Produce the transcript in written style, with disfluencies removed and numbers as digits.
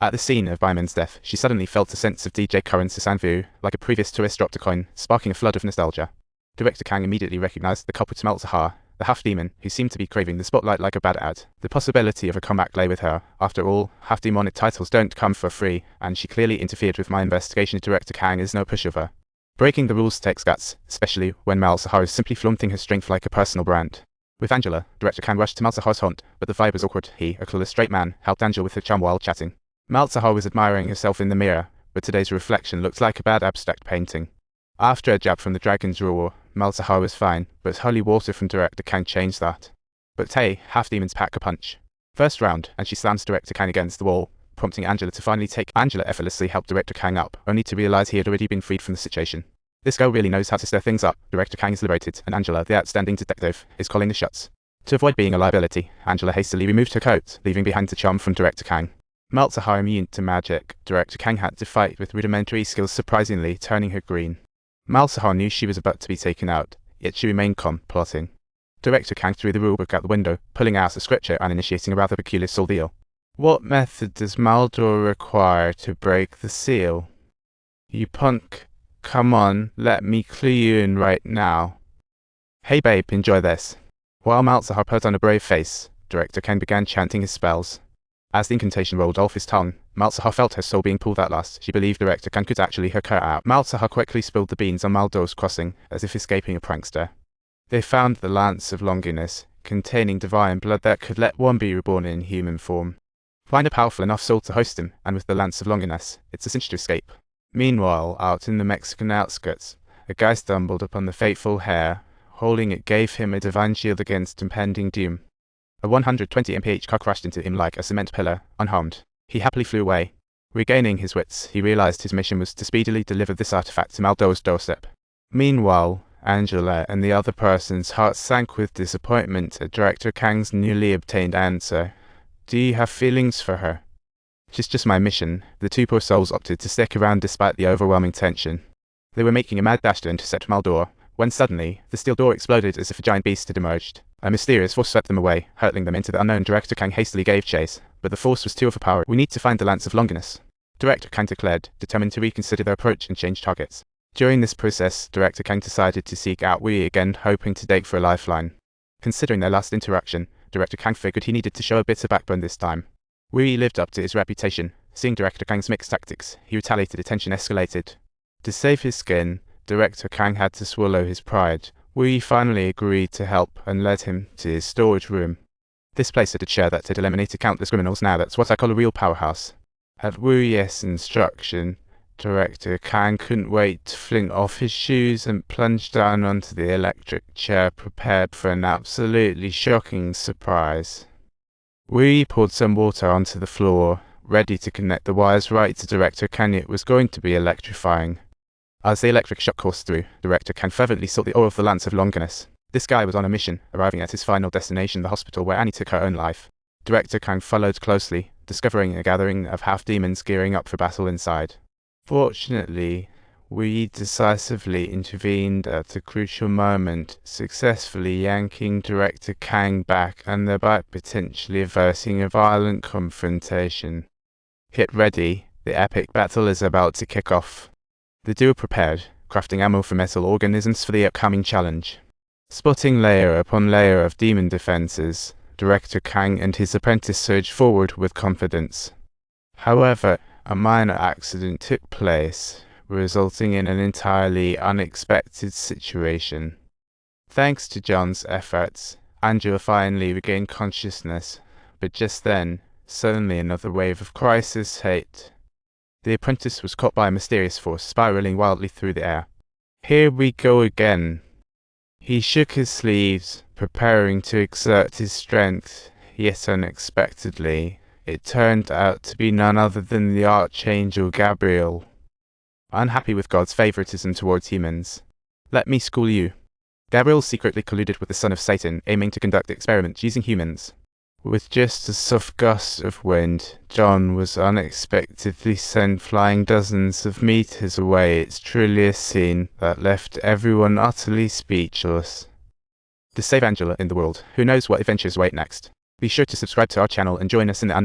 At the scene of Byman's death, she suddenly felt a sense of DJ Curran's sans view, like a previous tourist dropped a coin, sparking a flood of nostalgia. Director Kang immediately recognized the culprit Malzahar, the half-demon, who seemed to be craving the spotlight like a bad ad. The possibility of a comeback lay with her. After all, half-demonic titles don't come for free, and she clearly interfered with my investigation. Director Kang is no pushover. Breaking the rules takes guts, especially when Malzahar is simply flaunting her strength like a personal brand. With Angela, Director Kang rushed to Malzahar's haunt, but the vibe was awkward. He, a clueless straight man, helped Angela with her charm while chatting. Malzahar was admiring herself in the mirror, but today's reflection looked like a bad abstract painting. After a jab from the dragon's roar, Malzahar was fine, but holy water from Director Kang changed that. But hey, half-demons pack a punch. First round, and she slams Director Kang against the wall, prompting Angela to finally take. Angela effortlessly helped Director Kang up, only to realize he had already been freed from the situation. This girl really knows how to stir things up. Director Kang is liberated, and Angela, the outstanding detective, is calling the shots. To avoid being a liability, Angela hastily removed her coat, leaving behind the charm from Director Kang. Malzahar immune to magic, Director Kang had to fight with rudimentary skills, surprisingly turning her green. Malzahar knew she was about to be taken out, yet she remained calm, plotting. Director Kang threw the rulebook out the window, pulling out a scripture and initiating a rather peculiar ordeal. What method does Maldor require to break the seal? You punk. Come on, let me clue you in right now. Hey babe, enjoy this. While Malzahar put on a brave face, Director Kang began chanting his spells. As the incantation rolled off his tongue, Malzahar felt her soul being pulled at last. She believed Director Kang could actually hook her out. Malzahar quickly spilled the beans on Maldor's crossing, as if escaping a prankster. They found the Lance of Longinus, containing divine blood that could let one be reborn in human form. Find a powerful enough soul to host him, and with the Lance of Longinus, it's a cinch to escape. Meanwhile, out in the Mexican outskirts, a guy stumbled upon the fateful hare. Holding it gave him a divine shield against impending doom. A 120 mph car crashed into him like a cement pillar, unharmed. He happily flew away. Regaining his wits, he realized his mission was to speedily deliver this artifact to Maldor's doorstep. Meanwhile, Angela and the other person's hearts sank with disappointment at Director Kang's newly obtained answer. Do you have feelings for her? It's just my mission. The two poor souls opted to stick around despite the overwhelming tension. They were making a mad dash to intercept Maldor, when suddenly, the steel door exploded as if a giant beast had emerged. A mysterious force swept them away, hurtling them into the unknown. Director Kang hastily gave chase, but the force was too overpowering. We need to find the Lance of Longinus, Director Kang declared, determined to reconsider their approach and change targets. During this process, Director Kang decided to seek out Wei again, hoping to dig for a lifeline. Considering their last interaction, Director Kang figured he needed to show a bit of backbone this time. Wei lived up to his reputation. Seeing Director Kang's mixed tactics, he retaliated. Tension escalated. To save his skin, Director Kang had to swallow his pride. Wei finally agreed to help and led him to his storage room. This place had a chair that had eliminated countless criminals. Now that's what I call a real powerhouse. At Wei's instruction, Director Kang couldn't wait to fling off his shoes and plunge down onto the electric chair, prepared for an absolutely shocking surprise. Wei poured some water onto the floor, ready to connect the wires right to Director Kang. It was going to be electrifying. As the electric shock coursed through, Director Kang fervently sought the ore of the Lance of Longinus. This guy was on a mission, arriving at his final destination, the hospital where Annie took her own life. Director Kang followed closely, discovering a gathering of half-demons gearing up for battle inside. Fortunately, we decisively intervened at a crucial moment, successfully yanking Director Kang back and thereby potentially averting a violent confrontation. Get ready, the epic battle is about to kick off. The duo prepared, crafting ammo for metal organisms for the upcoming challenge. Spotting layer upon layer of demon defenses, Director Kang and his apprentice surged forward with confidence. However, a minor accident took place, resulting in an entirely unexpected situation. Thanks to John's efforts, Angela finally regained consciousness, but just then, suddenly another wave of crisis hit. The apprentice was caught by a mysterious force, spiraling wildly through the air. Here we go again. He shook his sleeves, preparing to exert his strength, yet unexpectedly, it turned out to be none other than the Archangel Gabriel. Unhappy with God's favoritism towards humans. Let me school you. Gabriel secretly colluded with the son of Satan, aiming to conduct experiments using humans. With just a soft gust of wind, John was unexpectedly sent flying dozens of meters away. It's truly a scene that left everyone utterly speechless. To save Angela in the world, who knows what adventures wait next? Be sure to subscribe to our channel and join us in the